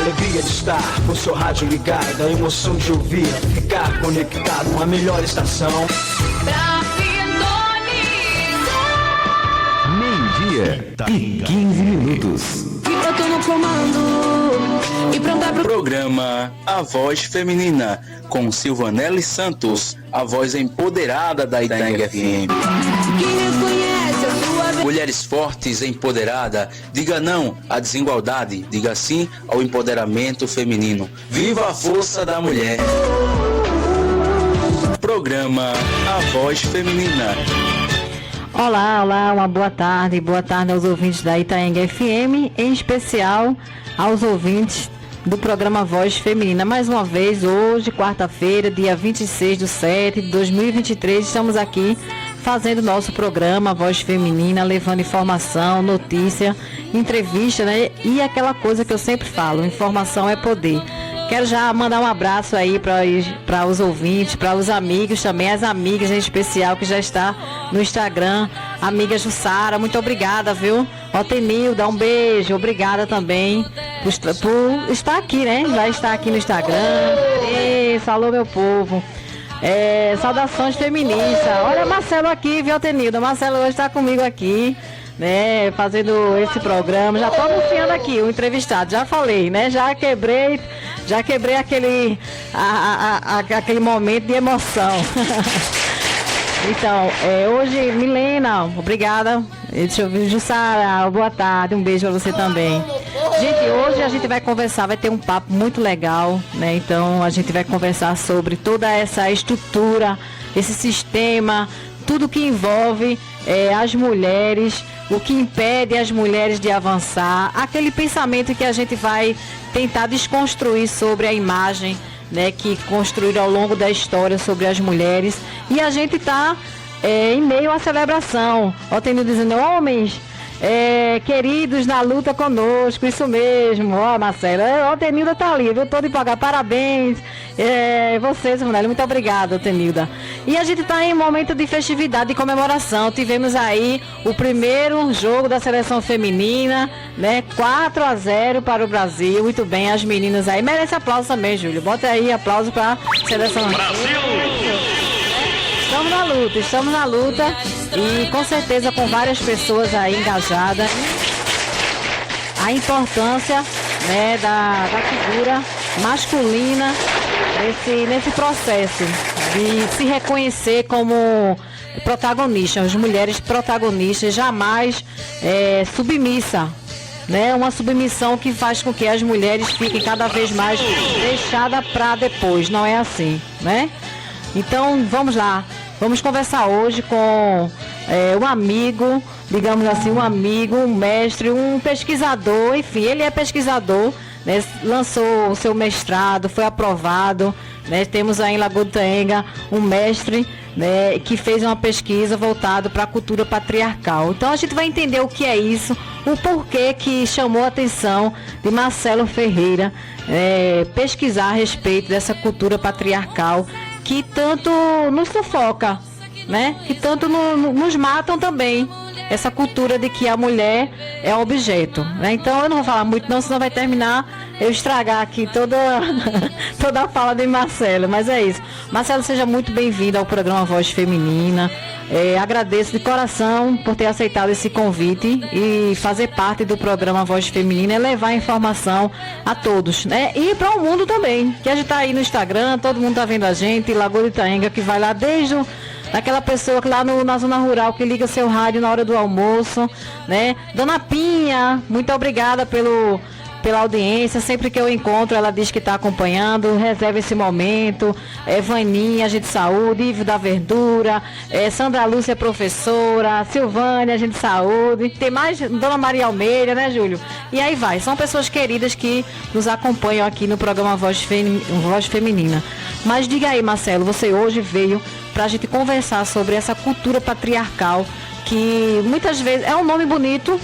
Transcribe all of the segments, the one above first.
alegria de estar com seu rádio ligado, a emoção de ouvir, ficar conectado com a melhor estação. Pra sintonizar. Meio-dia e 15 minutos. Eu tô no comando e pronta pro Programa A Voz Feminina, com Silvanelli Santos, a voz empoderada da Itaenga FM. que reconhece a sua Mulheres fortes, empoderada. Diga não à desigualdade, diga sim ao empoderamento feminino. Viva a força da mulher. Programa A Voz Feminina. Olá, uma boa tarde aos ouvintes da Itaenga FM, em especial aos ouvintes do programa Voz Feminina. Mais uma vez, hoje, quarta-feira, dia 26/7/2023, estamos aqui fazendo nosso programa Voz Feminina, levando informação, notícia, entrevista, né? E aquela coisa que eu sempre falo, informação é poder. Quero já mandar um abraço aí para os ouvintes, para os amigos também, as amigas em especial que já está no Instagram. Amiga Jussara, muito obrigada, viu? Otenilda, um beijo, obrigada também por estar aqui, né? Já está aqui no Instagram. Ei, falou, meu povo. Saudações feministas. Olha Marcelo aqui, viu, Otenilda? Marcelo hoje está comigo aqui, né, fazendo esse programa. Já estou anunciando aqui o entrevistado, já falei, né? Já quebrei aquele momento de emoção. Então, hoje, Milena, obrigada. Deixa eu ver, Jussara, boa tarde, um beijo para você também. Gente, hoje a gente vai conversar, vai ter um papo muito legal, né? Então, a gente vai conversar sobre toda essa estrutura, esse sistema, tudo que envolve as mulheres, o que impede as mulheres de avançar, aquele pensamento que a gente vai tentar desconstruir sobre a imagem, né, que construíram ao longo da história sobre as mulheres. E a gente está em meio à celebração. Ó, tem dizendo, homens queridos na luta conosco, isso mesmo. Ó, Marcelo, ó, Tenilda tá ali, viu? Tô de pagar, parabéns. Vocês, mulher, muito obrigada, Tenilda. E a gente tá em momento de festividade e comemoração. Tivemos aí o primeiro jogo da seleção feminina, né? 4-0 para o Brasil. Muito bem, as meninas aí. Merece aplauso também, Júlio. Bota aí aplauso para a seleção. Brasil! Estamos na luta e com certeza com várias pessoas aí engajadas. A importância, né, da figura masculina nesse processo de se reconhecer como protagonista, as mulheres protagonistas, jamais submissa. Né, uma submissão que faz com que as mulheres fiquem cada vez mais deixadas para depois. Não é assim, né? Então, vamos lá. Vamos conversar hoje com um amigo, digamos assim, um mestre, um pesquisador, enfim, ele é pesquisador, né, lançou o seu mestrado, foi aprovado, né, temos aí em Lagoa do Itaenga um mestre, né, que fez uma pesquisa voltada para a cultura patriarcal. Então a gente vai entender o que é isso, o porquê que chamou a atenção de Marcelo Ferreira pesquisar a respeito dessa cultura patriarcal que tanto nos sufoca, né? Que tanto nos matam também. Essa cultura de que a mulher é objeto, né? Então eu não vou falar muito não, senão vai terminar eu estragar aqui toda a fala de Marcelo, mas é isso. Marcelo, seja muito bem-vindo ao programa Voz Feminina. Agradeço de coração por ter aceitado esse convite e fazer parte do programa Voz Feminina e levar a informação a todos, né? E para o mundo também, que a gente está aí no Instagram, todo mundo está vendo a gente, Lagoa do Itaenga, que vai lá desde daquela pessoa que lá na zona rural que liga seu rádio na hora do almoço, né? Dona Pinha, muito obrigada pela audiência, sempre que eu encontro ela diz que está acompanhando, reserva esse momento. Vaninha, Agente de Saúde, Ivo da Verdura, Sandra Lúcia, professora, Silvânia, Agente de Saúde, tem mais Dona Maria Almeida, né, Júlio? E aí vai, são pessoas queridas que nos acompanham aqui no programa Voz Feminina. Mas diga aí, Marcelo, você hoje veio para a gente conversar sobre essa cultura patriarcal que muitas vezes é um nome bonito,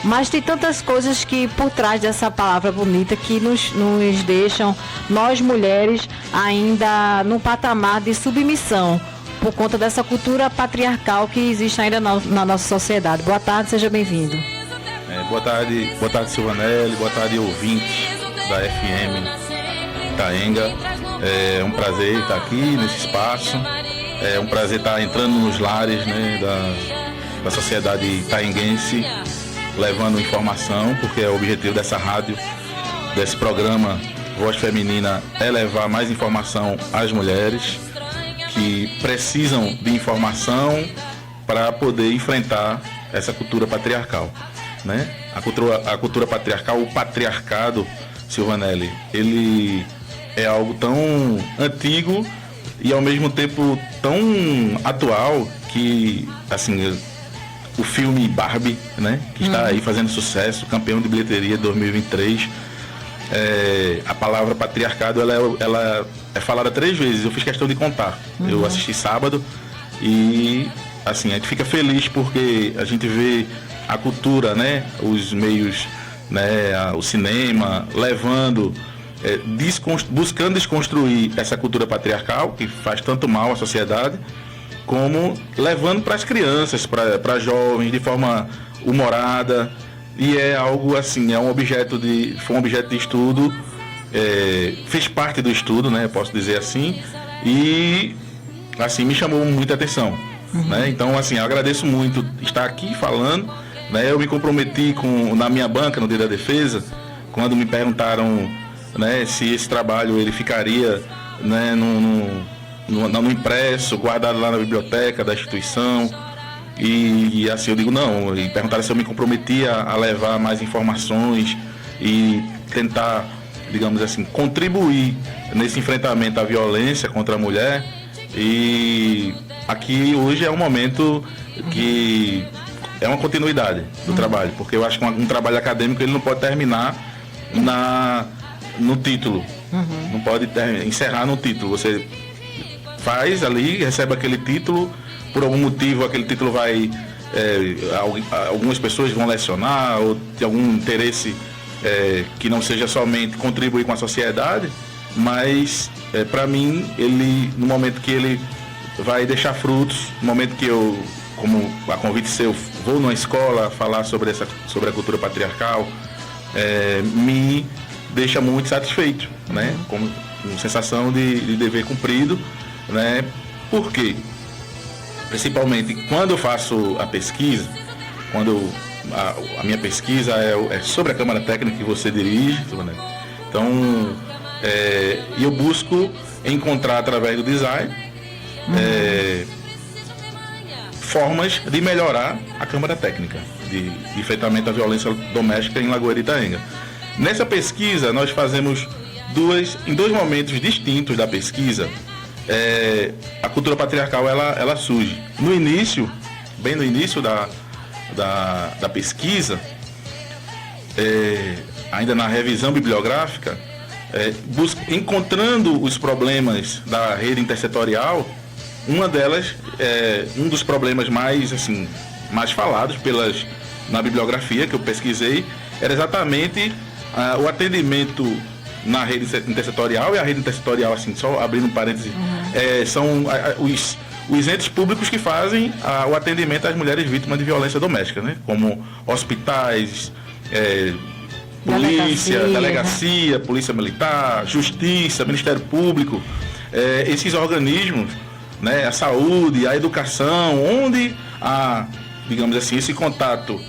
mas tem tantas coisas que por trás dessa palavra bonita que nos deixam, nós mulheres, ainda num patamar de submissão por conta dessa cultura patriarcal que existe ainda na nossa sociedade. Boa tarde, seja bem-vindo. Boa tarde Silvanelli, boa tarde ouvintes da FM Itaenga. É um prazer estar aqui nesse espaço. É um prazer estar entrando nos lares, né, da sociedade itaenguense, levando informação, porque é o objetivo dessa rádio, desse programa Voz Feminina, é levar mais informação às mulheres que precisam de informação para poder enfrentar essa cultura patriarcal, né? A cultura patriarcal, o patriarcado, Silvanelli, ele é algo tão antigo e ao mesmo tempo tão atual que, assim, o filme Barbie, né, que está aí fazendo sucesso, campeão de bilheteria de 2023, a palavra patriarcado ela é falada 3 vezes, eu fiz questão de contar. Eu assisti sábado e, assim, a gente fica feliz porque a gente vê a cultura, né, os meios, né, o cinema levando, buscando desconstruir essa cultura patriarcal que faz tanto mal à sociedade, como levando para as crianças, para jovens, de forma humorada. E é algo assim, foi um objeto de estudo, fez parte do estudo, né, posso dizer assim, e assim, me chamou muita atenção. Né? Então, assim, eu agradeço muito estar aqui falando, né? Eu me comprometi na minha banca, no Dia da Defesa, quando me perguntaram, né, se esse trabalho ele ficaria, né, no impresso, guardado lá na biblioteca da instituição. E assim, eu digo não, e perguntaram se eu me comprometia a levar mais informações e tentar, digamos assim, contribuir nesse enfrentamento à violência contra a mulher. E aqui hoje é um momento que é uma continuidade do trabalho, porque eu acho que um trabalho acadêmico ele não pode terminar no título, não pode encerrar no título. Você faz ali, recebe aquele título, por algum motivo aquele título vai, algumas pessoas vão lecionar, ou de algum interesse que não seja somente contribuir com a sociedade, mas para mim, no momento que ele vai deixar frutos, no momento que eu, como a convite seu, vou numa escola falar sobre a cultura patriarcal, me deixa muito satisfeito, né? Com sensação de dever cumprido, né? Por quê? Principalmente quando eu faço a pesquisa, a minha pesquisa é sobre a Câmara Técnica que você dirige, né? Então, eu busco encontrar através do design formas de melhorar a Câmara Técnica de enfrentamento à violência doméstica em Lagoa de Itaenga. Nessa pesquisa, nós fazemos em dois momentos distintos da pesquisa, a cultura patriarcal ela surge. No início, bem no início da pesquisa, ainda na revisão bibliográfica, encontrando os problemas da rede intersetorial, uma delas, um dos problemas mais falados na bibliografia que eu pesquisei, era exatamente o atendimento na rede intersetorial. E a rede intersetorial, assim, só abrindo um parêntese, são os entes públicos que fazem o atendimento às mulheres vítimas de violência doméstica, né? Como hospitais, delegacia, polícia militar, justiça, Ministério Público, esses organismos, né, a saúde, a educação, onde digamos assim, esse contato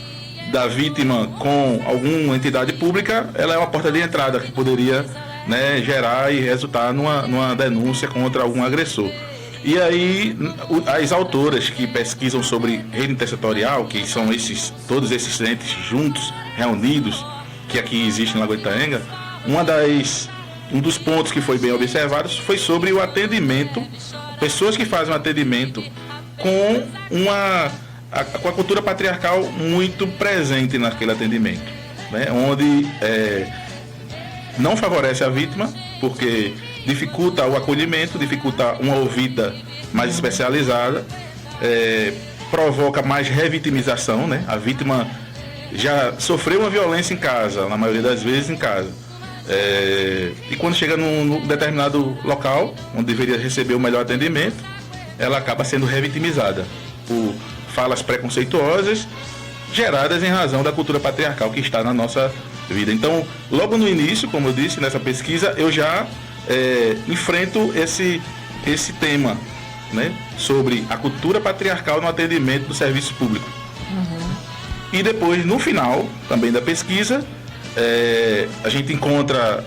da vítima com alguma entidade pública, ela é uma porta de entrada que poderia, né, gerar e resultar numa denúncia contra algum agressor. E aí, as autoras que pesquisam sobre rede intersetorial, que são todos esses entes juntos, reunidos, que aqui existe em Lagoa de Itaenga, um dos pontos que foi bem observado foi sobre o atendimento, pessoas que fazem um atendimento com a cultura patriarcal muito presente naquele atendimento, né? Onde não favorece a vítima, porque dificulta o acolhimento, dificulta uma ouvida mais especializada, provoca mais revitimização, né? A vítima já sofreu uma violência em casa, na maioria das vezes em casa. E quando chega num determinado local, onde deveria receber o melhor atendimento, ela acaba sendo revitimizada por falas preconceituosas geradas em razão da cultura patriarcal que está na nossa vida. Então, logo no início, como eu disse, nessa pesquisa, eu já enfrento esse tema, né, sobre a cultura patriarcal no atendimento do serviço público. E depois, no final também da pesquisa, a gente encontra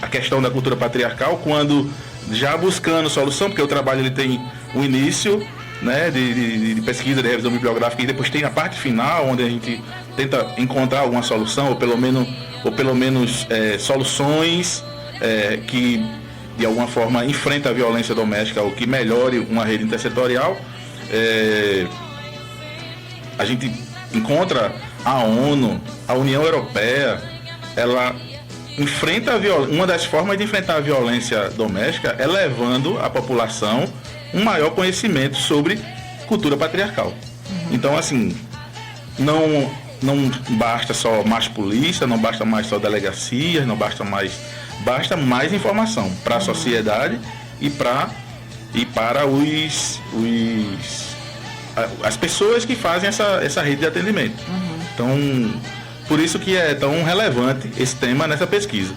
a questão da cultura patriarcal quando, já buscando solução, porque o trabalho ele tem o início, né, de pesquisa, de revisão bibliográfica, e depois tem a parte final, onde a gente tenta encontrar alguma solução, ou pelo menos soluções que de alguma forma enfrenta a violência doméstica, ou que melhore uma rede intersetorial. A gente encontra a ONU, a União Europeia, ela enfrenta uma das formas de enfrentar a violência doméstica é levando à população um maior conhecimento sobre cultura patriarcal. Então, assim, não basta só mais polícia, não basta mais só delegacias, basta mais informação para a sociedade e para as pessoas que fazem essa rede de atendimento. Então, por isso que é tão relevante esse tema nessa pesquisa.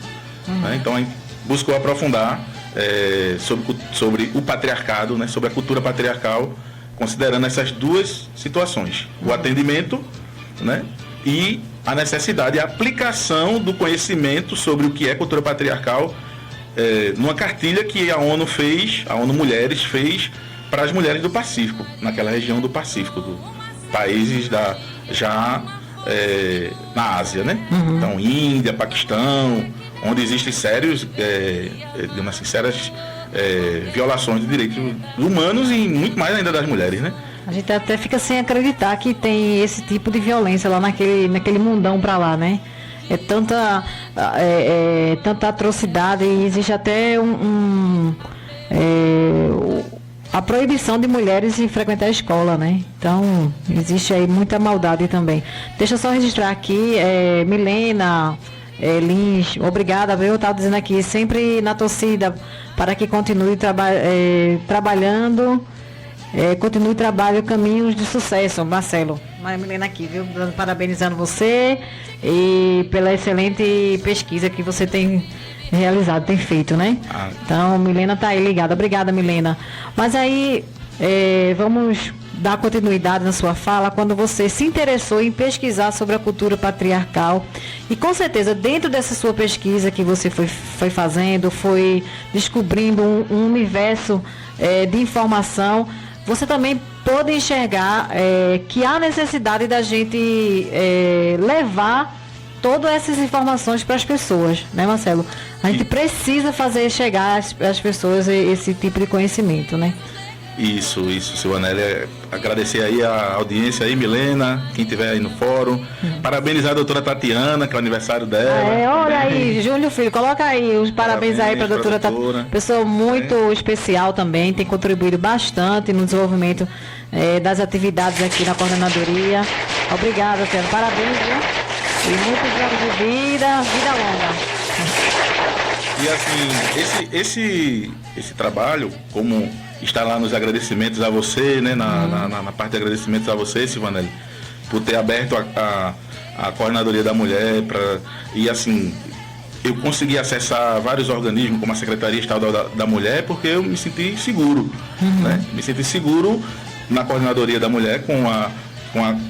Né? Então, a gente buscou aprofundar sobre o patriarcado, né? Sobre a cultura patriarcal, considerando essas duas situações: o atendimento, né? E a necessidade, a aplicação do conhecimento sobre o que é cultura patriarcal numa cartilha que a ONU Mulheres fez para as mulheres do Pacífico, naquela região do Pacífico, dos países na Ásia, né? Então, Índia, Paquistão, onde existem sérias violações de direitos humanos e muito mais ainda das mulheres, né? A gente até fica sem acreditar que tem esse tipo de violência lá naquele mundão pra lá, né? É tanta atrocidade, e existe até a proibição de mulheres de frequentar a escola, né? Então, existe aí muita maldade também. Deixa eu só registrar aqui, Milena Lins, obrigada, viu? Eu estava dizendo aqui, sempre na torcida para que continue trabalhando, continue trabalho, caminhos de sucesso, Marcelo. Mas Milena aqui, viu? Parabenizando você e pela excelente pesquisa que você tem realizado, tem feito, né? Então, Milena tá aí ligada. Obrigada, Milena. Mas aí, vamos dar continuidade na sua fala quando você se interessou em pesquisar sobre a cultura patriarcal. E com certeza, dentro dessa sua pesquisa que você foi fazendo, foi descobrindo um universo de informação, você também pôde enxergar que há necessidade da gente levar todas essas informações para as pessoas, né, Marcelo? A gente precisa fazer chegar às pessoas esse tipo de conhecimento, né? Isso, Silvanelli. Agradecer aí a audiência aí, Milena, quem estiver aí no fórum. Parabenizar a doutora Tatiana, que é o aniversário dela. Olha aí, Júlio Filho, coloca aí os parabéns aí para a doutora Tatiana. Pessoa muito especial também, tem contribuído bastante no desenvolvimento das atividades aqui na coordenadoria. Obrigada, Tatiana. Parabéns, viu? E muitos anos de vida longa. E assim, esse trabalho, como está lá nos agradecimentos a você, né, na parte de agradecimentos a você, Silvanelli, por ter aberto a coordenadoria da mulher, e assim, eu consegui acessar vários organismos, como a Secretaria Estadual da Mulher, porque eu me senti seguro, né? Me senti seguro na coordenadoria da mulher,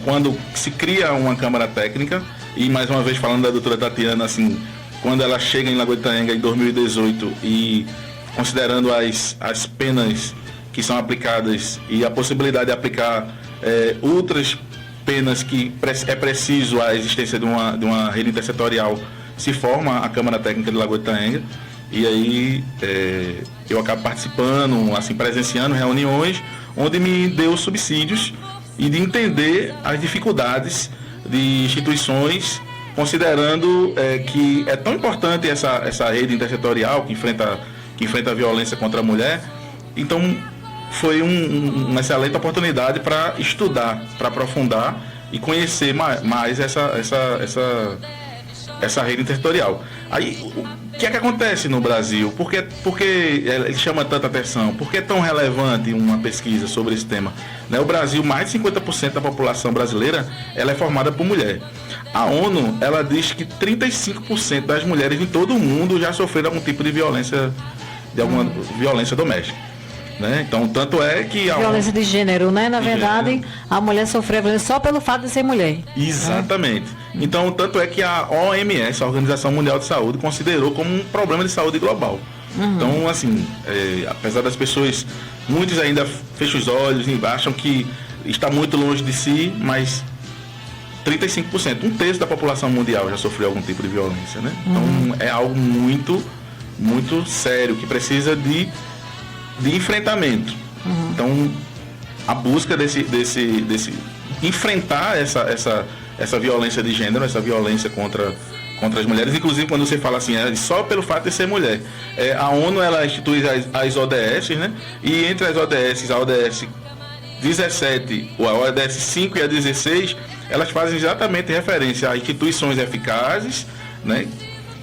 quando se cria uma Câmara Técnica. E mais uma vez falando da doutora Tatiana, assim, quando ela chega em Lagoa de Itaenga em 2018 e considerando as penas que são aplicadas e a possibilidade de aplicar outras penas que é preciso a existência de uma rede intersetorial, se forma a Câmara Técnica de Lagoa de Itaenga. E aí eu acabo participando, assim, presenciando reuniões onde me deu subsídios e de entender as dificuldades de instituições, considerando que é tão importante essa rede intersetorial que enfrenta a violência contra a mulher. Então, foi uma excelente oportunidade para estudar, para aprofundar e conhecer mais essa rede intersetorial. Aí, o que é que acontece no Brasil? Por que ele chama tanta atenção? Por que é tão relevante uma pesquisa sobre esse tema? O Brasil, mais de 50% da população brasileira, ela é formada por mulher. A ONU, ela diz que 35% das mulheres em todo o mundo já sofreram algum tipo de violência, violência doméstica. Né? Então, tanto é que... Violência de gênero, né? Na verdade, a mulher sofreu violência só pelo fato de ser mulher. Exatamente. Então, tanto é que a OMS, a Organização Mundial de Saúde, considerou como um problema de saúde global. Então, assim, apesar das pessoas, muitos ainda fecham os olhos e acham que está muito longe de si, mas 35%, um terço da população mundial já sofreu algum tipo de violência, né? Então, é algo muito, muito sério, que precisa de enfrentamento. Então, a busca desse enfrentar essa violência de gênero, essa violência contra as mulheres, inclusive quando você fala assim, só pelo fato de ser mulher. A ONU, ela institui as ODS, né? E entre as ODS, a ODS 17, a ODS 5 e a 16, elas fazem exatamente referência a instituições eficazes, né?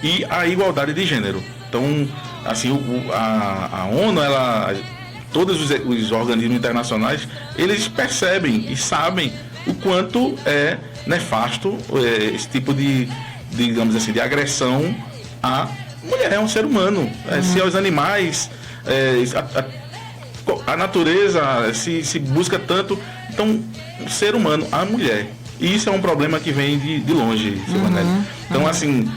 E a igualdade de gênero. Então, assim, a ONU, todos os organismos internacionais, eles percebem e sabem o quanto é nefasto esse tipo de, digamos assim, de agressão à mulher, é um ser humano. Se aos animais, a natureza se busca tanto, então, o ser humano, a mulher. E isso é um problema que vem de longe, Silvanelli. Então, assim,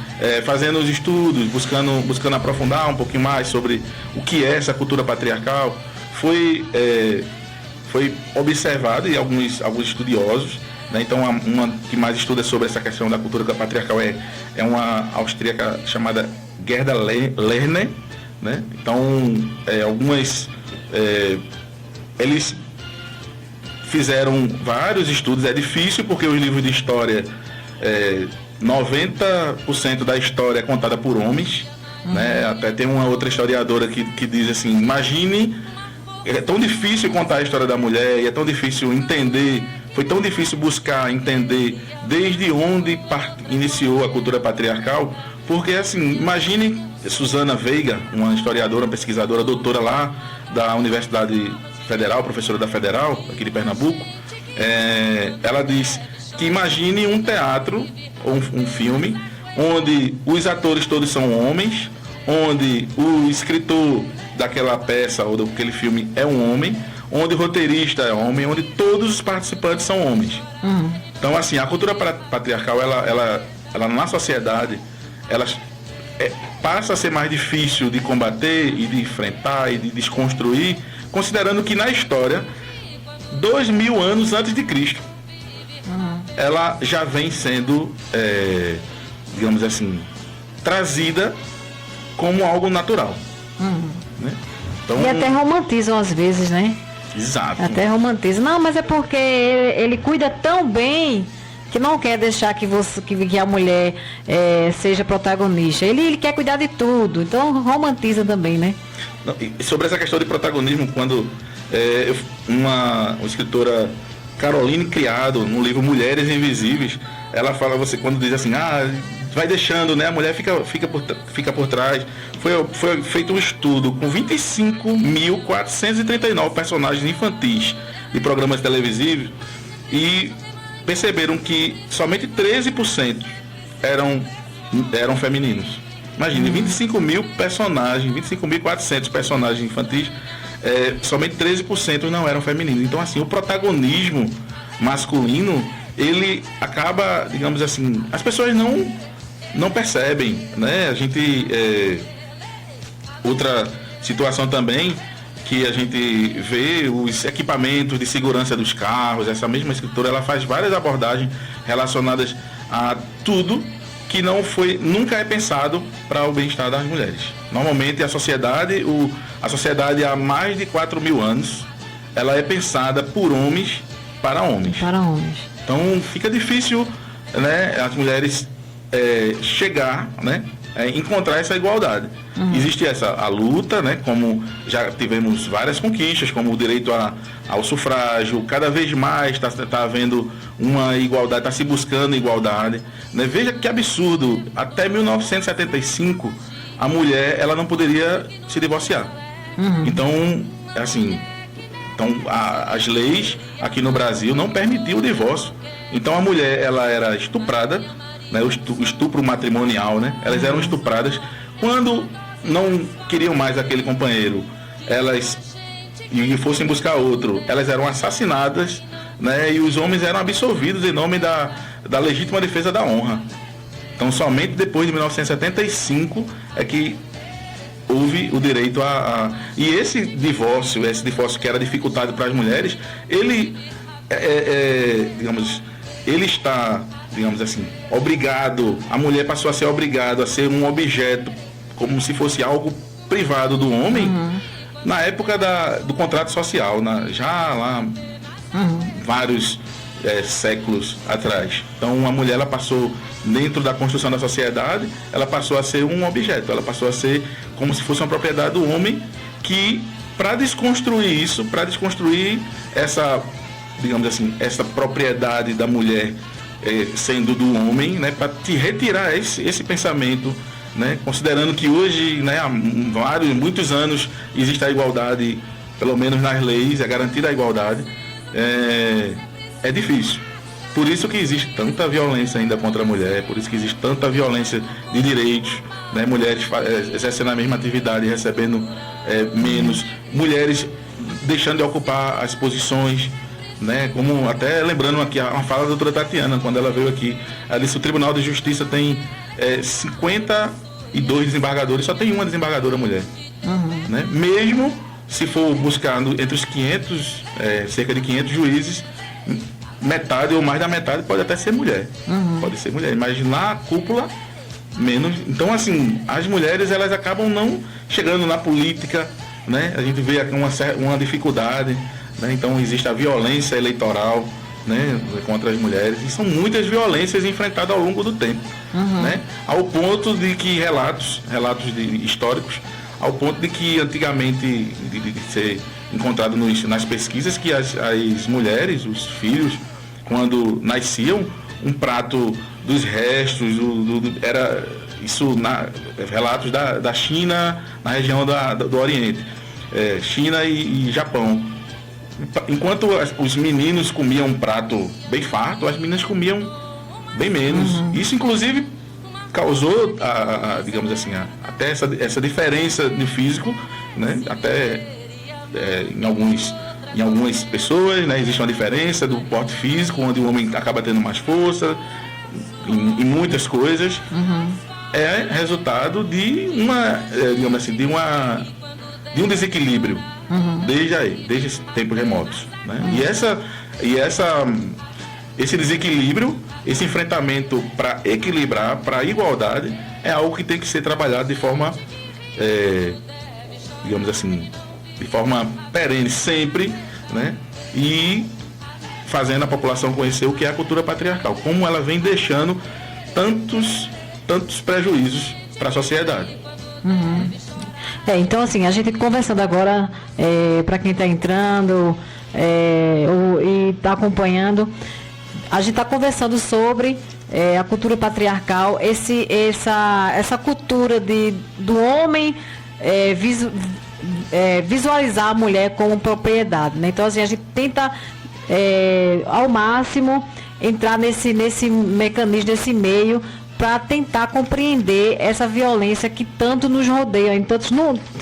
fazendo os estudos, buscando aprofundar um pouquinho mais sobre o que é essa cultura patriarcal, foi observado, e alguns estudiosos, né? Então, uma que mais estuda sobre essa questão da cultura patriarcal é uma austríaca chamada Gerda Lerner, né? Então, eles fizeram vários estudos. É difícil porque os livros de história, 90% da história é contada por homens, né? Até tem uma outra historiadora que diz assim, imagine, é tão difícil contar a história da mulher, e é tão difícil entender, foi tão difícil buscar entender desde onde iniciou a cultura patriarcal, porque assim, imagine Susana Veiga, uma historiadora, uma pesquisadora, doutora lá da Universidade Federal, professora da Federal, aqui de Pernambuco, ela diz que imagine um teatro ou um filme onde os atores todos são homens, onde o escritor daquela peça ou daquele filme é um homem, onde o roteirista é homem, onde todos os participantes são homens. Então, assim, a cultura patriarcal, ela na sociedade, ela passa a ser mais difícil de combater e de enfrentar e de desconstruir, considerando que na história, 2000 anos antes de Cristo, ela já vem sendo, digamos assim, trazida como algo natural. Né? Então, e até romantizam às vezes, né? Exato. Até romantizam. Não, mas é porque ele cuida tão bem que não quer deixar que a mulher seja protagonista. Ele quer cuidar de tudo. Então romantiza também, né? Não, e sobre essa questão de protagonismo, quando uma escritora, Caroline Criado, no livro Mulheres Invisíveis, ela fala, quando diz assim, vai deixando, né? A mulher fica por trás. Foi feito um estudo com 25.439 personagens infantis de programas televisivos e perceberam que somente 13% eram femininos. Imagine, 25.400 personagens infantis, somente 13% não eram femininos. Então, assim, o protagonismo masculino, ele acaba, digamos assim, as pessoas não percebem, né? A gente, outra situação também que a gente vê, os equipamentos de segurança dos carros, essa mesma escritora, ela faz várias abordagens relacionadas a tudo que nunca é pensado para o bem-estar das mulheres. Normalmente a sociedade há mais de 4.000 anos, ela é pensada por homens para homens. Para homens. Então fica difícil, né, as mulheres chegar, né, encontrar essa igualdade. Existe a luta, né, como já tivemos várias conquistas, como o direito ao sufrágio, cada vez mais está havendo uma igualdade, está se buscando igualdade, né? Veja que absurdo, até 1975 a mulher ela não poderia se divorciar. Então, assim, as leis aqui no Brasil não permitiam o divórcio. Então a mulher ela era estuprada, né, o estupro matrimonial, né? Elas eram estupradas quando não queriam mais aquele companheiro, elas e fossem buscar outro, elas eram assassinadas, né? E os homens eram absolvidos em nome da legítima defesa da honra. Então, somente depois de 1975 é que houve o direito E esse divórcio que era dificultado para as mulheres, ele ele está, digamos assim, obrigado, a mulher passou a ser obrigada a ser um objeto, como se fosse algo privado do homem, na época do contrato social, já lá vários séculos atrás. Então a mulher, ela passou, dentro da construção da sociedade, ela passou a ser um objeto, ela passou a ser como se fosse uma propriedade do homem, que para desconstruir isso, para desconstruir essa, digamos assim, essa propriedade da mulher sendo do homem, né, para te retirar esse pensamento, né, considerando que hoje, né, há muitos anos existe a igualdade, pelo menos nas leis, é garantida a igualdade, é difícil. Por isso que existe tanta violência ainda contra a mulher, por isso que existe tanta violência de direitos, né, mulheres exercendo a mesma atividade e recebendo menos, mulheres deixando de ocupar as posições, né, como até lembrando aqui uma fala da doutora Tatiana, quando ela veio aqui, ela disse que o Tribunal de Justiça tem 52 desembargadores, só tem uma desembargadora mulher. Né? Mesmo se for buscar entre os 500, cerca de 500 juízes, metade ou mais da metade pode até ser mulher. Pode ser mulher, mas na cúpula, menos. Então, assim, as mulheres, elas acabam não chegando na política, né? A gente vê aqui uma dificuldade, né? Então, existe a violência eleitoral, né, contra as mulheres, e são muitas violências enfrentadas ao longo do tempo, né? Ao ponto de que relatos históricos, ao ponto de que antigamente, de ser encontrado nas pesquisas, que as mulheres, os filhos, quando nasciam, um prato dos restos, era isso, relatos da China, na região do Oriente, China e Japão. Enquanto os meninos comiam um prato bem farto, as meninas comiam bem menos. Isso, inclusive, causou, digamos assim, até essa diferença de físico, né? Até em algumas pessoas, né, existe uma diferença do porte físico, onde o homem acaba tendo mais força, em muitas coisas. É resultado de digamos assim, de um desequilíbrio. Desde esses tempos remotos, né? E esse desequilíbrio, esse enfrentamento para equilibrar, para a igualdade, é algo que tem que ser trabalhado de forma, digamos assim, de forma perene sempre, né? E fazendo a população conhecer o que é a cultura patriarcal, como ela vem deixando tantos prejuízos para a sociedade. Então, assim, a gente conversando agora, para quem está entrando e está acompanhando, a gente está conversando sobre a cultura patriarcal, essa cultura do homem visualizar a mulher como propriedade, né? Então, assim, a gente tenta ao máximo entrar nesse mecanismo, nesse meio, para tentar compreender essa violência que tanto nos rodeia,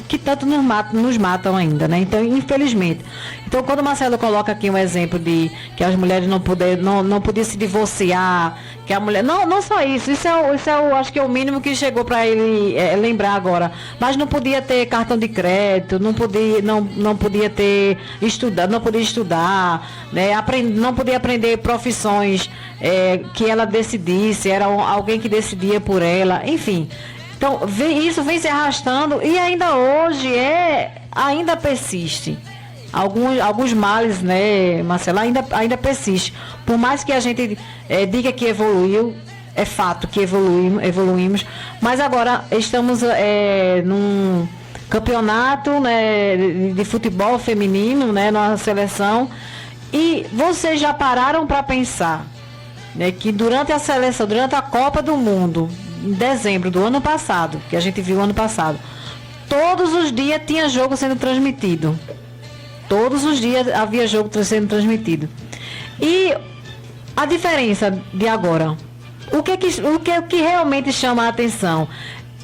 que tanto nos matam ainda, né? Então, infelizmente. Então, quando o Marcelo coloca aqui um exemplo de que as mulheres não podiam se divorciar, que a mulher... Não só isso, isso é acho que é o mínimo que chegou para ele lembrar agora. Mas não podia ter cartão de crédito, não podia ter estudar, não podia estudar, né? Não podia aprender profissões que ela decidisse, era alguém que decidia por ela, enfim. Então, isso vem se arrastando e ainda hoje ainda persiste. Alguns males, né, Marcela, ainda persiste. Por mais que a gente diga que evoluiu, é fato que evoluímos, mas agora estamos num campeonato, né, de futebol feminino, né, na seleção, e vocês já pararam para pensar, né, que durante a seleção, durante a Copa do Mundo, em dezembro do ano passado, que a gente viu ano passado, todos os dias tinha jogo sendo transmitido. Todos os dias havia jogo sendo transmitido. E a diferença de agora, o que realmente chama a atenção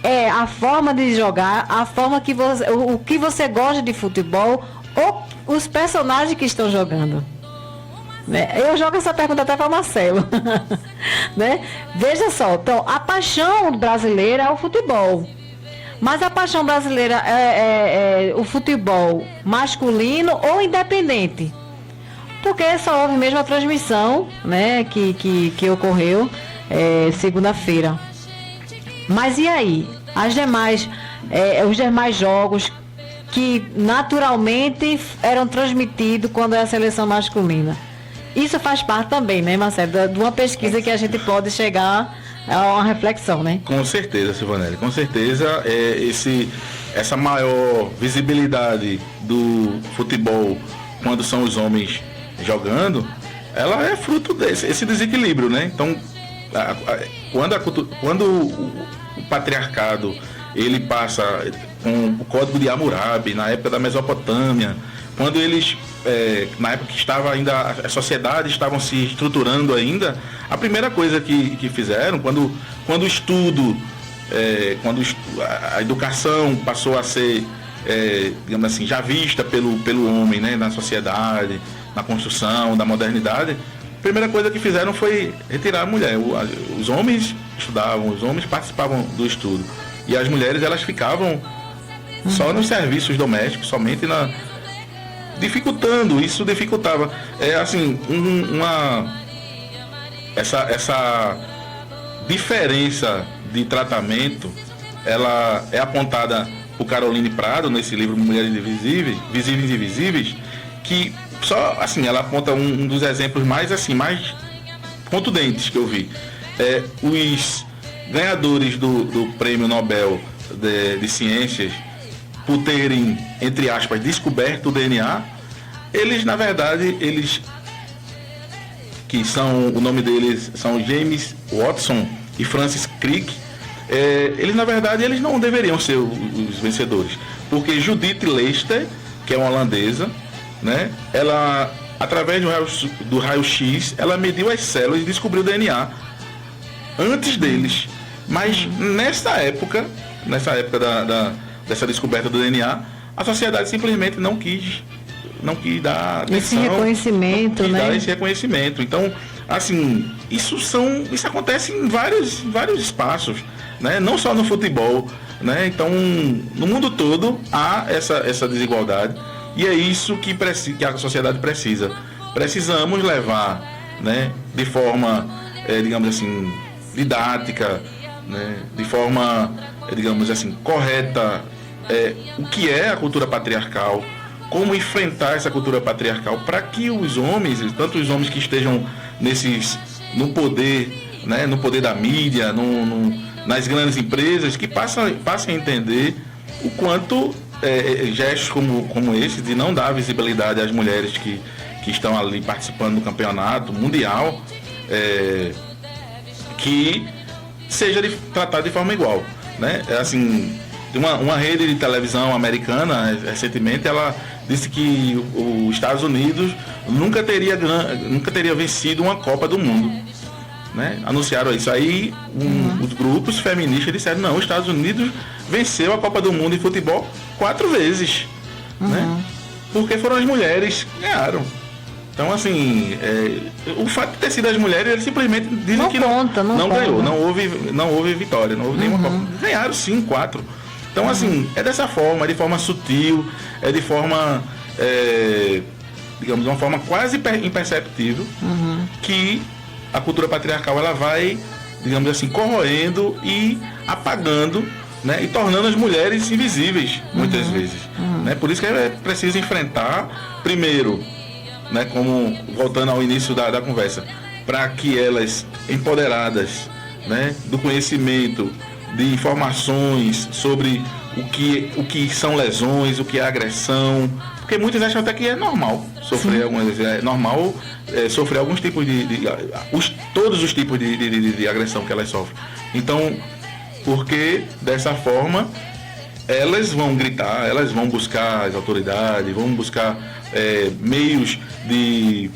é a forma de jogar, a forma que o que você gosta de futebol ou os personagens que estão jogando. Né? Eu jogo essa pergunta até para Marcelo. Né? Veja só, então, a paixão brasileira é o futebol. Mas a paixão brasileira é o futebol masculino ou independente? Porque só houve mesmo a transmissão, né, que ocorreu segunda-feira. Mas e aí? Os demais jogos que naturalmente eram transmitidos quando é a seleção masculina. Isso faz parte também, né, Marcelo, de uma pesquisa que a gente pode chegar a uma reflexão, né? Com certeza, Silvanelli, com certeza essa maior visibilidade do futebol quando são os homens jogando, ela é fruto desse desequilíbrio, né? Então, quando o patriarcado ele passa com o Código de Hammurabi, na época da Mesopotâmia, quando eles, na época que estava ainda, as sociedades estavam se estruturando ainda, a primeira coisa que fizeram, quando o estudo, a educação passou a ser, digamos assim, já vista pelo homem, né, na sociedade, na construção da modernidade, a primeira coisa que fizeram foi retirar a mulher. Os homens estudavam, os homens participavam do estudo. E as mulheres, elas ficavam só nos serviços domésticos, somente isso dificultava. Essa diferença de tratamento, ela é apontada por Caroline Prado nesse livro Mulheres Invisíveis, Visíveis e Invisíveis, que só assim ela aponta um dos exemplos mais contundentes que eu vi. Os ganhadores do Prêmio Nobel de Ciências, por terem, entre aspas, descoberto o DNA, eles, na verdade, o nome deles são James Watson e Francis Crick, eles, na verdade, eles não deveriam ser os vencedores, porque Judith Leyster, que é uma holandesa, né, ela, através do raio-x, ela mediu as células e descobriu o DNA antes deles. Mas nessa época dessa descoberta do DNA, a sociedade simplesmente não quis dar atenção, esse reconhecimento, não quis né? dar esse reconhecimento. Então, assim, isso acontece em vários espaços, né? Não só no futebol, né? Então, no mundo todo há essa desigualdade, e é isso que a sociedade precisa. Precisamos levar, né, de forma, digamos assim, didática, né, de forma, digamos assim, correta, o que é a cultura patriarcal, como enfrentar essa cultura patriarcal, para que os homens, tanto os homens que estejam no poder, né, no poder da mídia, nas grandes empresas, que passem a entender o quanto gestos como esse, de não dar visibilidade às mulheres que estão ali participando do campeonato mundial, que seja tratado de forma igual, né? Assim, uma rede de televisão americana, recentemente, ela disse que os Estados Unidos nunca teria vencido uma Copa do Mundo, né? Anunciaram isso. Aí os grupos feministas disseram, não, os Estados Unidos venceu a Copa do Mundo em futebol 4 vezes, né? Porque foram as mulheres que ganharam. Então, assim, o fato de ter sido as mulheres, eles simplesmente dizem que não ganhou, não houve vitória, não houve nenhuma Copa. Ganharam sim 4. Então, assim, é dessa forma, é de forma sutil, é de forma, digamos, de uma forma quase imperceptível, que a cultura patriarcal, ela vai, digamos assim, corroendo e apagando, né, e tornando as mulheres invisíveis, muitas vezes. Né? Por isso que é preciso enfrentar, primeiro, né, como voltando ao início da conversa, para que elas, empoderadas, né, do conhecimento, de informações sobre o que são lesões, o que é agressão, porque muitos acham até que é normal sofrer sofrer alguns tipos todos os tipos de agressão que elas sofrem. Então, porque dessa forma elas vão gritar, elas vão buscar as autoridades, vão buscar meios de,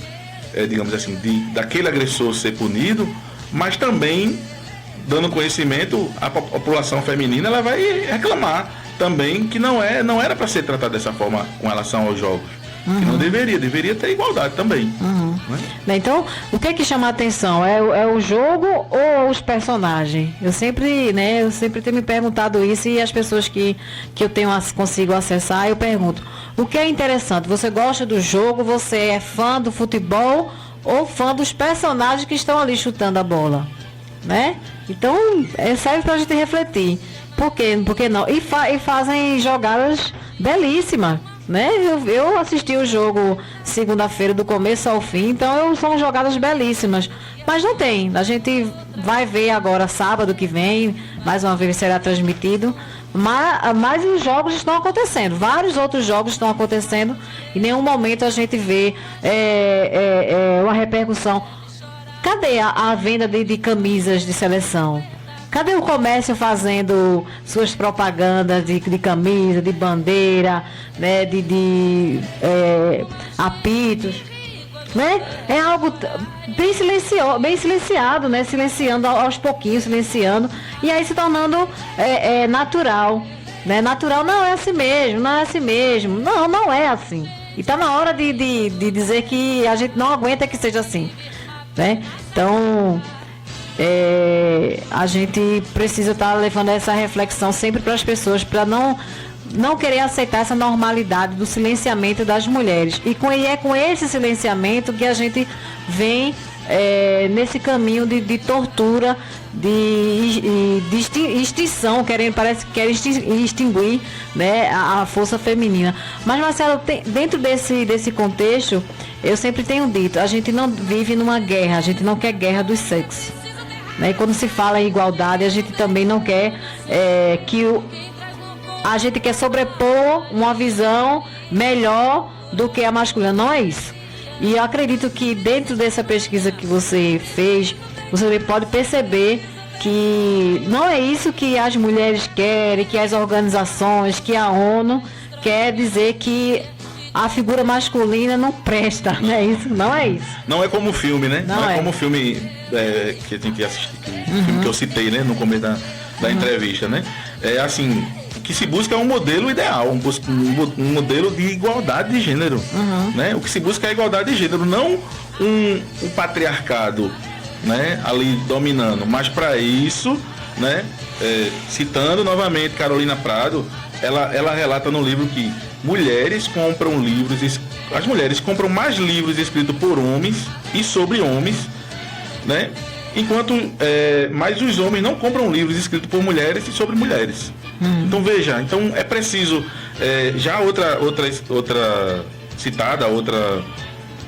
digamos assim, daquele agressor ser punido, mas também dando conhecimento à população feminina, ela vai reclamar também que não era para ser tratado dessa forma com relação aos jogos. Que não deveria ter igualdade também. Né? Então, o que chama a atenção? É o jogo ou os personagens? Eu sempre tenho me perguntado isso, e as pessoas que eu consigo acessar, eu pergunto, o que é interessante? Você gosta do jogo, você é fã do futebol ou fã dos personagens que estão ali chutando a bola? Né? Então, serve para a gente refletir. Por quê? Por que não? E fazem jogadas belíssimas. Né? Eu assisti o jogo segunda-feira do começo ao fim, então são jogadas belíssimas, mas não tem, a gente vai ver agora sábado que vem, mais uma vez será transmitido, mas os jogos estão acontecendo, vários outros jogos estão acontecendo, em nenhum momento a gente vê uma repercussão. Cadê a venda de camisas de seleção? Cadê o comércio fazendo suas propagandas de camisa, de bandeira, né, de apitos? Né? É algo bem silenciado, né? Silenciando aos pouquinhos, silenciando, e aí se tornando natural. Né? Natural não é assim mesmo, não é assim mesmo. Não é assim. E está na hora de dizer que a gente não aguenta que seja assim. Né? Então... a gente precisa estar levando essa reflexão sempre para as pessoas, para não querer aceitar essa normalidade do silenciamento das mulheres. E é com esse silenciamento que a gente vem nesse caminho de tortura, de extinção, parece que quer extinguir, né, a força feminina. Mas, Marcelo, dentro desse contexto, eu sempre tenho dito, a gente não vive numa guerra, a gente não quer guerra dos sexos. Né? E quando se fala em igualdade, a gente também não quer a gente quer sobrepor uma visão melhor do que a masculina. Não é isso. E eu acredito que dentro dessa pesquisa que você fez, você pode perceber que não é isso que as mulheres querem, que as organizações, que a ONU quer dizer que a figura masculina não presta, não é isso? Não é isso. Não é como o filme, né? Não é como o filme que a gente assistiu, filme que eu citei, né, no começo da entrevista, né? É assim, o que se busca é um modelo ideal, um modelo de igualdade de gênero, né? O que se busca é a igualdade de gênero, não um patriarcado, né, ali dominando, mas para isso, né, citando novamente Carolina Prado, ela relata no livro que mulheres compram livros, as mulheres compram mais livros escritos por homens e sobre homens, né? Enquanto mas os homens não compram livros escritos por mulheres e sobre mulheres. Então veja, é preciso já outra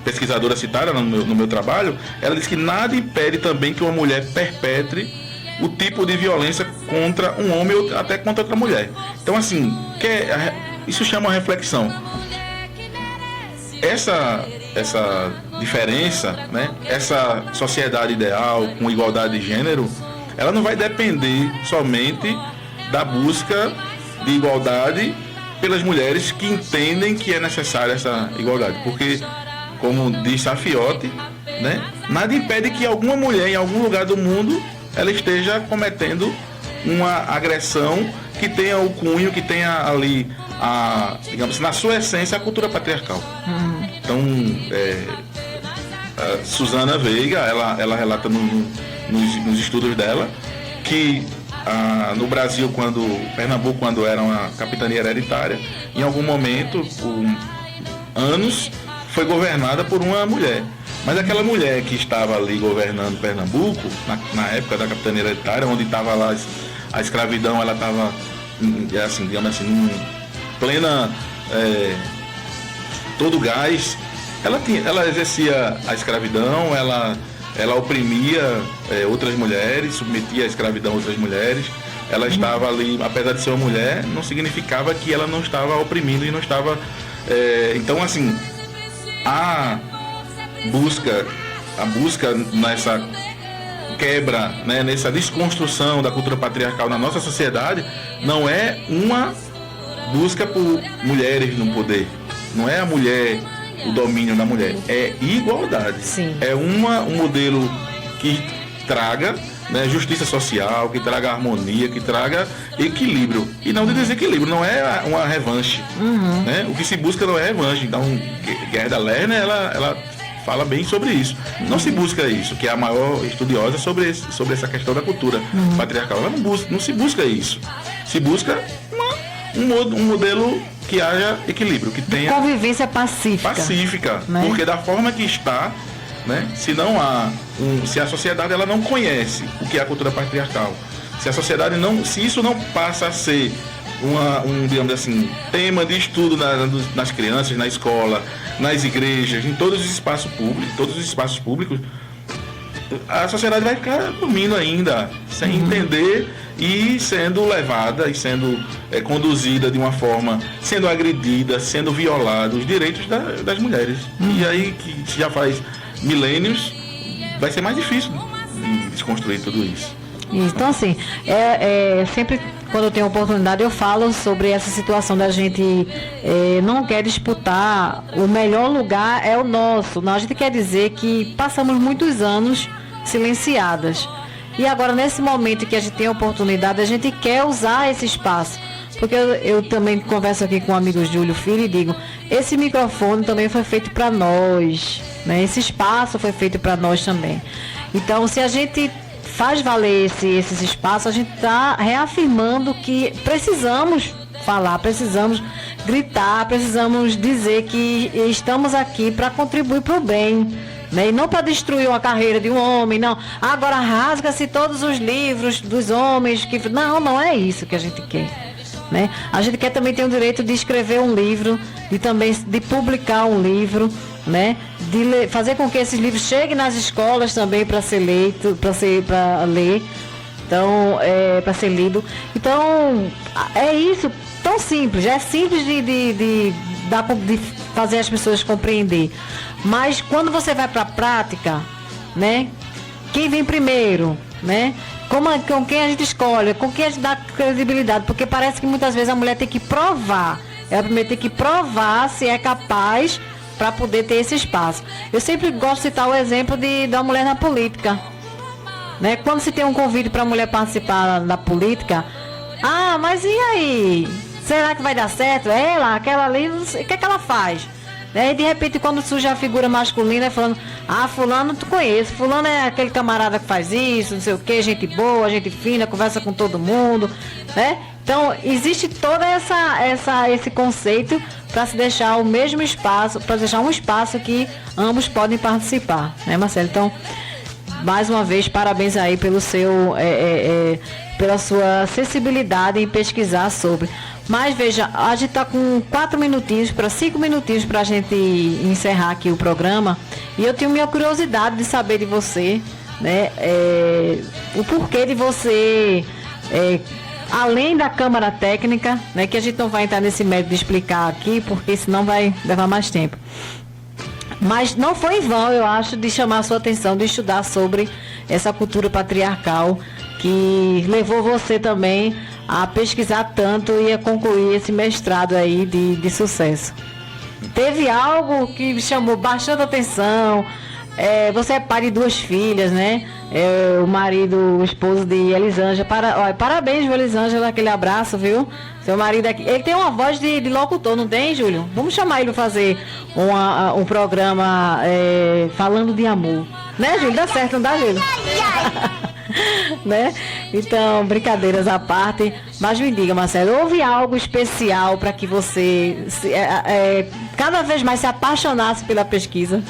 pesquisadora citada no meu trabalho, ela diz que nada impede também que uma mulher perpetre o tipo de violência contra um homem ou até contra outra mulher. Então assim, isso chama uma reflexão. Essa diferença, né? Essa sociedade ideal com igualdade de gênero, ela não vai depender somente da busca de igualdade pelas mulheres que entendem que é necessária essa igualdade, porque, como diz Safiotti, né? Nada impede que alguma mulher em algum lugar do mundo ela esteja cometendo uma agressão que tenha o cunho, que tenha ali digamos assim, na sua essência, a cultura patriarcal. Então, a Suzana Veiga, ela relata nos estudos dela que no Brasil, Pernambuco, quando era uma capitania hereditária, em algum momento, por anos, foi governada por uma mulher. Mas aquela mulher que estava ali governando Pernambuco, na época da capitania hereditária, onde estava lá a escravidão, ela estava, assim, digamos assim, plena, todo gás, ela exercia a escravidão, ela oprimia outras mulheres, submetia à escravidão outras mulheres. Ela estava ali, apesar de ser uma mulher, não significava que ela não estava oprimindo e não estava... então, assim, a busca nessa quebra, né, nessa desconstrução da cultura patriarcal na nossa sociedade, não é uma busca por mulheres no poder, não é a mulher, o domínio da mulher, é igualdade. Sim. É um modelo que traga, né, justiça social, que traga harmonia, que traga equilíbrio. E não de desequilíbrio, não é uma revanche. Né? O que se busca não é revanche. Então, Gerda Lerner, ela fala bem sobre isso. Não se busca isso, que é a maior estudiosa sobre essa questão da cultura patriarcal. Ela não se busca isso. Se busca um modelo que haja equilíbrio, que tenha convivência pacífica, né? Né? Porque da forma que está, né? Se a sociedade ela não conhece o que é a cultura patriarcal, se isso não passa a ser digamos assim, tema de estudo nas crianças, na escola, nas igrejas, em todos os espaços públicos, a sociedade vai ficar dormindo ainda, sem entender e sendo levada e sendo conduzida de uma forma, sendo agredida, sendo violada os direitos das mulheres. E aí, que já faz milênios, vai ser mais difícil de desconstruir tudo isso. Então, assim, sempre quando eu tenho oportunidade eu falo sobre essa situação da gente não quer disputar, o melhor lugar é o nosso. Não, a gente quer dizer que passamos muitos anos silenciadas. E agora, nesse momento que a gente tem a oportunidade, a gente quer usar esse espaço. Porque eu também converso aqui com o amigo Júlio Filho e digo, esse microfone também foi feito para nós, né? Esse espaço foi feito para nós também. Então, se a gente faz valer esses espaços, a gente está reafirmando que precisamos falar, precisamos gritar, precisamos dizer que estamos aqui para contribuir para o bem, né? E não para destruir uma carreira de um homem, não. Agora rasga-se todos os livros dos homens. Não é isso que a gente quer. Né? A gente quer também ter o direito de escrever um livro, de publicar um livro, né? De fazer com que esses livros cheguem nas escolas também para ser ler, então para ser lido. Então é isso, tão simples, é simples de fazer as pessoas compreender. Mas quando você vai para a prática, né? Quem vem primeiro, né? Com quem a gente escolhe, com quem a gente dá credibilidade, porque parece que muitas vezes a mulher tem que provar, ela primeiro tem que provar se é capaz para poder ter esse espaço. Eu sempre gosto de citar o exemplo da mulher na política, né? Quando se tem um convite para a mulher participar da política, mas e aí? Será que vai dar certo? Aquela ali, o que é que ela faz? E de repente, quando surge a figura masculina, falando, fulano tu conhece, fulano é aquele camarada que faz isso, não sei o que, gente boa, gente fina, conversa com todo mundo, né? Então, existe todo esse conceito para se deixar o mesmo espaço, para deixar um espaço que ambos podem participar, né, Marcelo? Então, mais uma vez, parabéns aí pelo pela sua sensibilidade em pesquisar sobre. Mas veja, a gente está com 5 minutinhos para a gente encerrar aqui o programa. E eu tenho minha curiosidade de saber de você, né? O porquê de você, além da Câmara Técnica, né? Que a gente não vai entrar nesse mérito de explicar aqui, porque senão vai levar mais tempo. Mas não foi em vão, eu acho, de chamar a sua atenção, de estudar sobre essa cultura patriarcal que levou você também a pesquisar tanto e a concluir esse mestrado aí de sucesso. Teve algo que me chamou bastante atenção. Você é pai de 2 filhas, né? O esposo de Elisângela. Parabéns, viu, Elisângela, aquele abraço, viu? Seu marido aqui. Ele tem uma voz de locutor, não tem, Júlio? Vamos chamar ele para fazer um programa falando de amor. Né, Júlio? Dá certo, não dá, Júlio? Né? Então, brincadeiras à parte, mas me diga, Marcelo, houve algo especial para que você cada vez mais se apaixonasse pela pesquisa?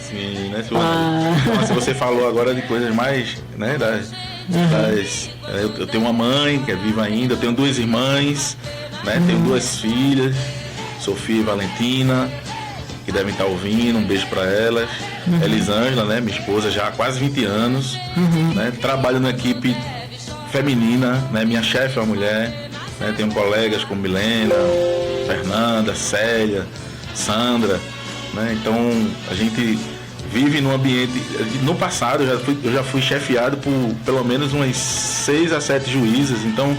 Sim, né, Silvana? Você falou agora de coisas mais, né, eu tenho uma mãe que é viva ainda, eu tenho 2 irmãs, né, tenho 2 filhas, Sofia e Valentina, que devem estar ouvindo, um beijo para elas. Elisângela, né, minha esposa, já há quase 20 anos, né, trabalho na equipe feminina, né, minha chefe é uma mulher, né, tenho colegas como Milena, Fernanda, Célia, Sandra, né, então a gente vive num ambiente. No passado eu já fui chefiado por pelo menos umas 6 a 7 juízas, então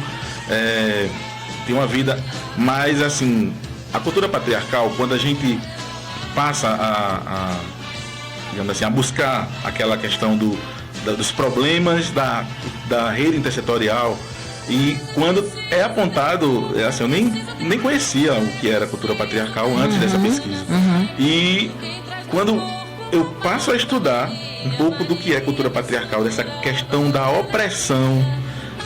tem uma vida mais assim. A cultura patriarcal, quando a gente passa digamos assim, a buscar aquela questão dos problemas da rede intersetorial. E quando é apontado, assim, eu nem conhecia o que era cultura patriarcal antes dessa pesquisa. E quando eu passo a estudar um pouco do que é cultura patriarcal, dessa questão da opressão,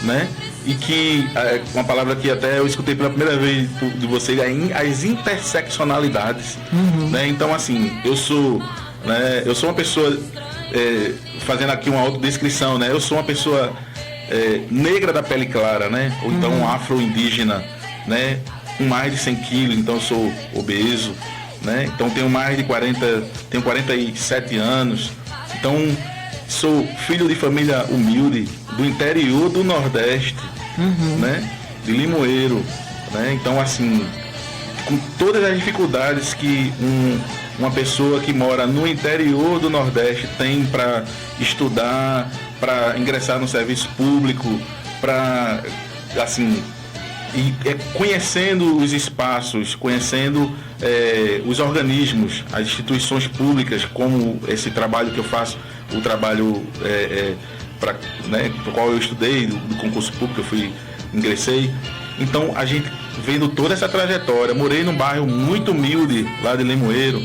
né? E que, uma palavra que até eu escutei pela primeira vez de você, as interseccionalidades, né? Então, assim, eu sou uma pessoa, fazendo aqui uma autodescrição, né? Eu sou uma pessoa negra da pele clara, né? Ou então afro-indígena, né? Com mais de 100 quilos, então eu sou obeso, né? Então tenho 47 anos, então sou filho de família humilde, do interior do Nordeste, né? De Limoeiro, né? Então, assim, com todas as dificuldades que uma pessoa que mora no interior do Nordeste tem para estudar, para ingressar no serviço público, para, assim, conhecendo os espaços, conhecendo os organismos, as instituições públicas, como esse trabalho que eu faço, o trabalho para o qual eu estudei, do concurso público, ingressei. Então, a gente vendo toda essa trajetória, morei num bairro muito humilde lá de Limoeiro.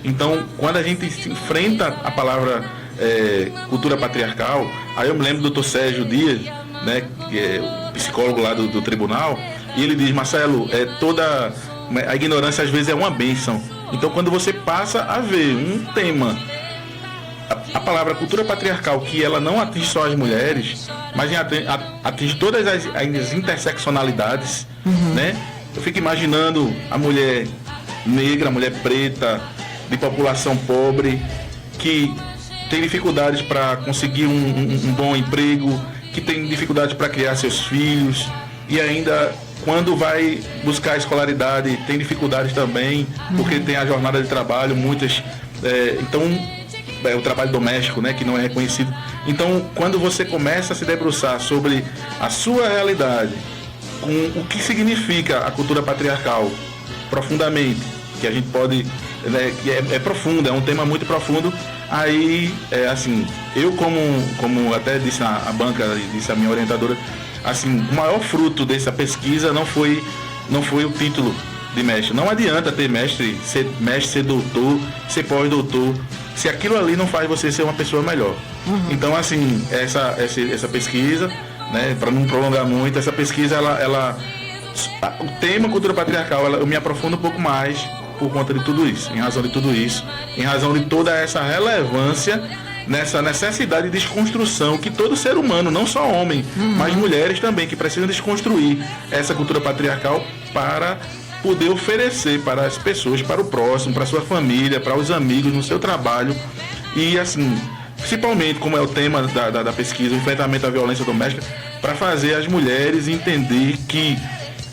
Então, quando a gente se enfrenta a palavra cultura patriarcal, aí eu me lembro do Dr. Sérgio Dias, né, que é o psicólogo lá do tribunal, e ele diz: Marcelo, toda a ignorância às vezes é uma bênção. Então, quando você passa a ver um tema, a palavra cultura patriarcal, que ela não atinge só as mulheres, mas atinge todas as interseccionalidades, né? Eu fico imaginando a mulher negra, a mulher preta, de população pobre, que tem dificuldades para conseguir um bom emprego, que tem dificuldades para criar seus filhos, e ainda quando vai buscar a escolaridade tem dificuldades também, porque tem a jornada de trabalho, muitas, então o trabalho doméstico, né, que não é reconhecido. Então, quando você começa a se debruçar sobre a sua realidade, com o que significa a cultura patriarcal profundamente, que a gente pode, né, que é profundo, é um tema muito profundo, aí, assim, eu como até disse a banca, disse a minha orientadora, assim, o maior fruto dessa pesquisa não foi o título de mestre. Não adianta ter mestre, ser doutor, ser pós-doutor, se aquilo ali não faz você ser uma pessoa melhor. Então, assim, essa pesquisa, né, para não prolongar muito, essa pesquisa, o tema cultura patriarcal, eu me aprofundo um pouco mais por conta de tudo isso, em razão de tudo isso, em razão de toda essa relevância nessa necessidade de desconstrução que todo ser humano, não só homem, mas mulheres também, que precisam desconstruir essa cultura patriarcal para poder oferecer para as pessoas, para o próximo, para a sua família, para os amigos, no seu trabalho. E, assim, principalmente, como é o tema da pesquisa, o enfrentamento à violência doméstica, para fazer as mulheres entender que,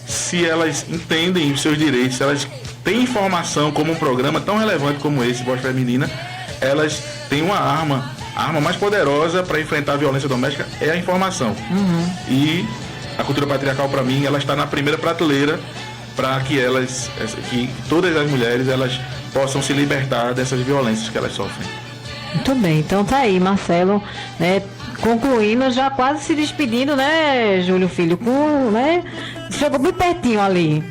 se elas entendem os seus direitos, se elas têm informação, como um programa tão relevante como esse, Voz Feminina, elas têm uma arma. A arma mais poderosa para enfrentar a violência doméstica é a informação. E a cultura patriarcal, para mim, ela está na primeira prateleira para que todas as mulheres, elas possam se libertar dessas violências que elas sofrem. Muito bem, então tá aí, Marcelo, né, concluindo, já quase se despedindo, né, Júlio Filho, né, chegou muito pertinho ali,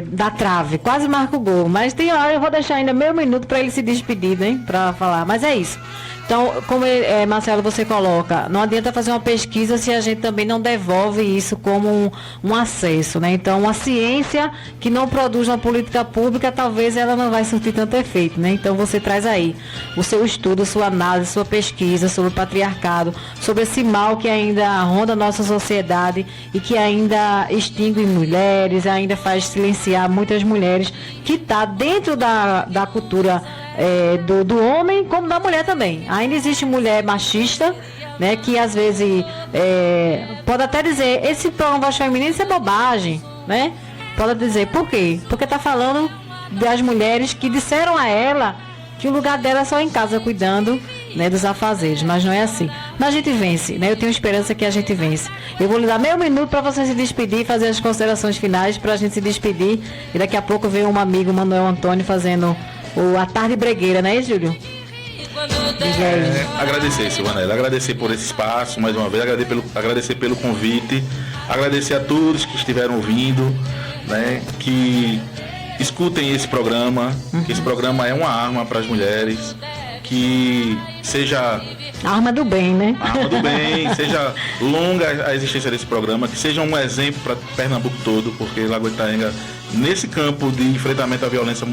da trave, quase marca o gol, mas tem hora, eu vou deixar ainda meio minuto para ele se despedir, hein, para falar, mas é isso. Então, como Marcelo, você coloca, não adianta fazer uma pesquisa se a gente também não devolve isso como um acesso, né? Então, uma ciência que não produz uma política pública, talvez ela não vai surtir tanto efeito, né? Então, você traz aí o seu estudo, sua análise, sua pesquisa sobre o patriarcado, sobre esse mal que ainda ronda a nossa sociedade e que ainda extingue mulheres, ainda faz silenciar muitas mulheres, que está dentro da cultura do homem como da mulher também. Ainda existe mulher machista, né, que às vezes pode até dizer, esse programa Voz Feminina, isso é bobagem, né? Pode dizer, por quê? Porque está falando das mulheres que disseram a ela que o lugar dela é só em casa cuidando, né, dos afazeres, mas não é assim. Mas a gente vence, né? Eu tenho esperança que a gente vence. Eu vou lhe dar meio minuto para você se despedir, fazer as considerações finais para a gente se despedir, e daqui a pouco vem um amigo, Manuel Antônio, fazendo a tarde bregueira, não é isso, Júlio? Agradecer, Silvanella, agradecer por esse espaço, mais uma vez, agradecer pelo convite, agradecer a todos que estiveram ouvindo, né, que escutem esse programa, que esse programa é uma arma para as mulheres, que seja... Arma do bem, né? Arma do bem, seja longa a existência desse programa, que seja um exemplo para Pernambuco todo, porque Lagoa de Itaenga, nesse campo de enfrentamento à violência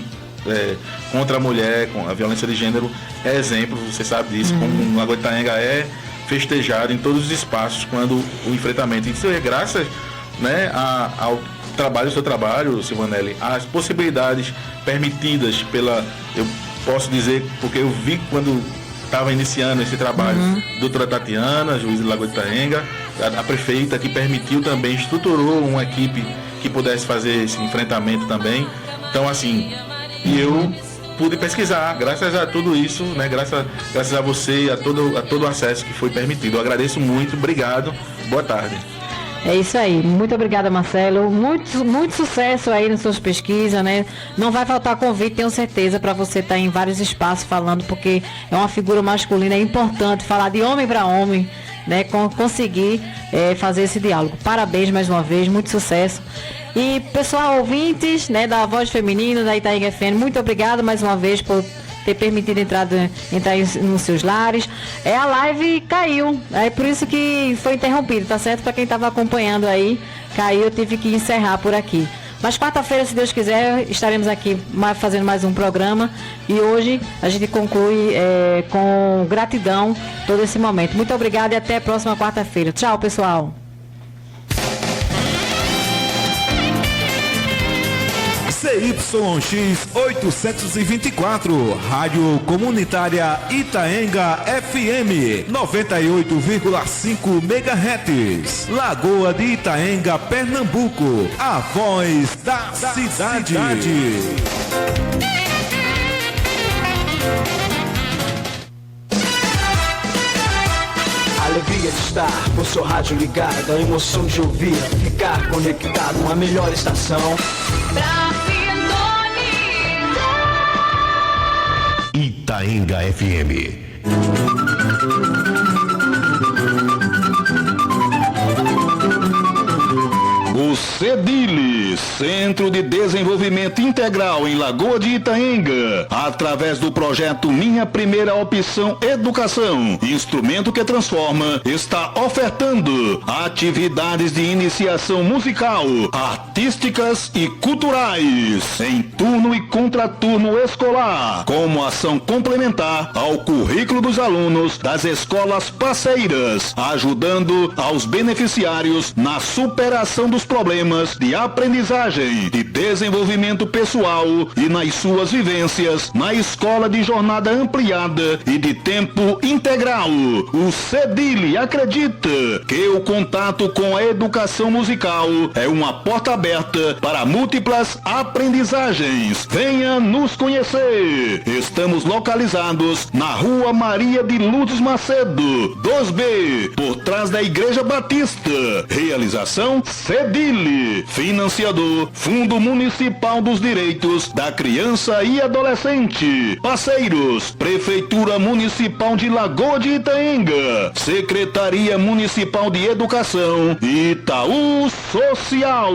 contra a mulher, com a violência de gênero, é exemplo, você sabe disso, como Lagoa de Itaenga é festejado em todos os espaços quando o enfrentamento, isso é graças, né, ao seu trabalho, Silvanelli, as possibilidades permitidas eu posso dizer, porque eu vi quando estava iniciando esse trabalho, doutora Tatiana, juiz de Lagoa de Itaenga, a prefeita que permitiu também, estruturou uma equipe que pudesse fazer esse enfrentamento também. Então, assim, e eu pude pesquisar, graças a tudo isso, né, graças a você, a todo o acesso que foi permitido. Eu agradeço muito, obrigado, boa tarde. É isso aí, muito obrigada, Marcelo, muito sucesso aí nas suas pesquisas, né? Não vai faltar convite, tenho certeza, para você estar em vários espaços falando, porque é uma figura masculina, é importante falar de homem para homem, né? Conseguir fazer esse diálogo. Parabéns mais uma vez, muito sucesso. E pessoal, ouvintes, né, da Voz Feminina, da Itaenga FM, muito obrigada mais uma vez por ter permitido entrar nos seus lares. A live caiu, é por isso que foi interrompido, tá certo? Para quem estava acompanhando aí, caiu, eu tive que encerrar por aqui. Mas quarta-feira, se Deus quiser, estaremos aqui fazendo mais um programa. E hoje a gente conclui com gratidão todo esse momento. Muito obrigada e até a próxima quarta-feira. Tchau, pessoal. CYX 824, Rádio Comunitária Itaenga FM 98,5 MHz, Lagoa de Itaenga, Pernambuco, a voz da cidade. Alegria de estar com seu rádio ligado, a emoção de ouvir, ficar conectado, uma melhor estação. Itaenga FM. O CEDIL, Centro de Desenvolvimento Integral em Lagoa de Itaenga, através do projeto Minha Primeira Opção Educação, instrumento que transforma, está ofertando atividades de iniciação musical, artísticas e culturais, em turno e contraturno escolar, como ação complementar ao currículo dos alunos das escolas parceiras, ajudando aos beneficiários na superação dos problemas de aprendizagem, de desenvolvimento pessoal e nas suas vivências na escola de jornada ampliada e de tempo integral. O CEDIL acredita que o contato com a educação musical é uma porta aberta para múltiplas aprendizagens. Venha nos conhecer. Estamos localizados na Rua Maria de Lourdes Macedo, 2B, por trás da Igreja Batista. Realização CEDIL. Financiador Fundo Municipal dos Direitos da Criança e Adolescente. Parceiros: Prefeitura Municipal de Lagoa de Itaenga, Secretaria Municipal de Educação e Itaú Social.